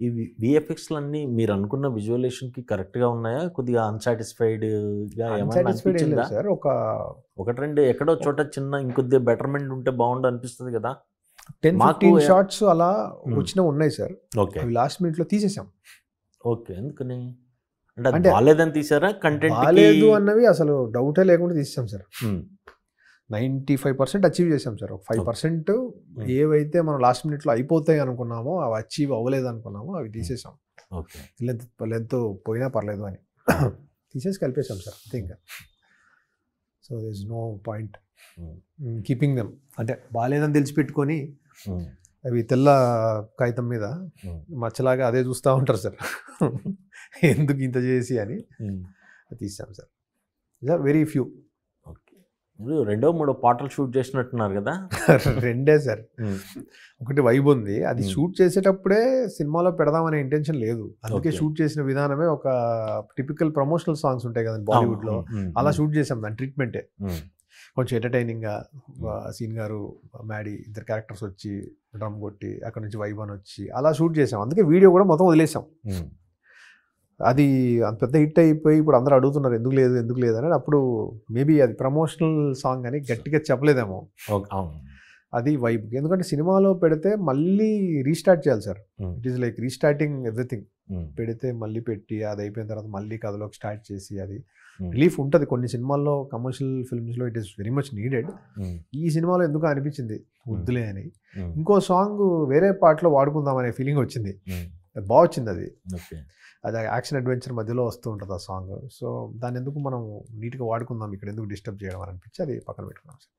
ఈ విఎఫ్ఎక్స్‌లన్నీ మీరనుకున్న విజువలేషన్‌కి కరెక్ట్‌గా ఉన్నాయా? కొద్దిగా అన్‌సాటిస్ఫైడ్‌గా ఏమన్నా అన్సాటిస్ఫైడ్ ఏం అనిపించిందా? లేదు సార్. ఒక 1, 2 ఎక్కడో చోట చిన్న ఇంకొద్దిగా బెటర్‌మెంట్ ఉంటే బావుండు అనిపిస్తది గదా! 10, మాకు 15 షాట్స్ అలా హ్మ్. వచ్చినవి ఉన్నాయి సార్. ఓకే. అవి లాస్ట్ మినిట్‌లో తీసేసాం. ఓకే. ఎందుకని? అంటే అది అంటే బాలేదని తీసారా? కంటెంట్‌కి బాలేదు అన్నవి అసలు డౌటే లేకుండా తీసేసాం సార్. హ్మ్. 95% అచీవ్ చేసాం సార్. ఒక 5% ఏవైతే మనం లాస్ట్ మినిట్‌లో అయిపోతాయి అనుకున్నామో, అవి అచీవ్ అవ్వలేదు అనుకున్నామో అవి తీసేసాం. ఓకే. లెంత్ పోయినా పర్లేదు అని. తీసేసి కలిపేసాం సార్ అంతే ఇంకా. So there is no point keeping them. అంటే బాలేదని తెలిసిపెట్టుకొని హ్మ్. అవి తెల్ల కాగితం మీద మచ్చలాగా అదే చూస్తూ ఉంటారు సార్. ఎందుకు ఇంత చేసి అని తీసాం సార్. Very few. ఓకే. మీరు రెండో, మూడో పాటలు షూట్ చేసినట్టున్నారు గదా! రెండే సార్. ఒకటి వైబ్ ఉంది. అది షూట్ చేసేటప్పుడే సినిమాలో పెడదామనే ఇంటెన్షన్ లేదు. అందుకే షూట్ చేసిన విధానమే ఒక టిపికల్ ప్రమోషనల్ సాంగ్స్ ఉంటాయి కదండి బాలీవుడ్‌లో. అలా షూట్ చేసాం దాని ట్రీట్మెంటే. కొంచెం ఎంటర్టైనింగ్‌గా సీన్ గారు, మ్యాడీ ఇద్దరు క్యారెక్టర్స్ వచ్చి డ్రమ్ కొట్టి అక్కడ నుంచి వైబ్ అని వచ్చి అలా షూట్ చేసాం. అందుకే వీడియో కూడా మొత్తం వదిలేసాం. అది అంత పెద్ద హిట్ అయిపోయి ఇప్పుడు అందరూ అడుగుతున్నారు ఎందుకు లేదు అని. అప్పుడు మేబీ అది ప్రమోషనల్ సాంగ్ అని గట్టిగా చెప్పలేదేమో. అది వైబ్. ఎందుకంటే సినిమాలో పెడితే మళ్ళీ రీస్టార్ట్ చేయాలి sir. It is like restarting everything. పెడితే మళ్ళీ పెట్టి అది అయిపోయిన తర్వాత మళ్ళీ కథలోకి స్టార్ట్ చేసి అది రిలీఫ్ ఉంటుంది. కొన్ని సినిమాల్లో కమర్షియల్ ఫిల్మ్స్లో it is very much needed. ఈ సినిమాలో ఎందుకు అనిపించింది వద్దులే అని. ఇంకో సాంగ్ వేరే పార్ట్లో వాడుకుందాం అనే ఫీలింగ్ వచ్చింది. బాగా వచ్చింది అది. అది యాక్షన్ అడ్వెంచర్ మధ్యలో వస్తూ ఉంటుంది ఆ సాంగ్. సో దాన్ని ఎందుకు మనం నీట్గా వాడుకుందాం, ఇక్కడ ఎందుకు డిస్టర్బ్ చేయడం అని అనిపించి అది పక్కన పెట్టుకున్నాం సార్.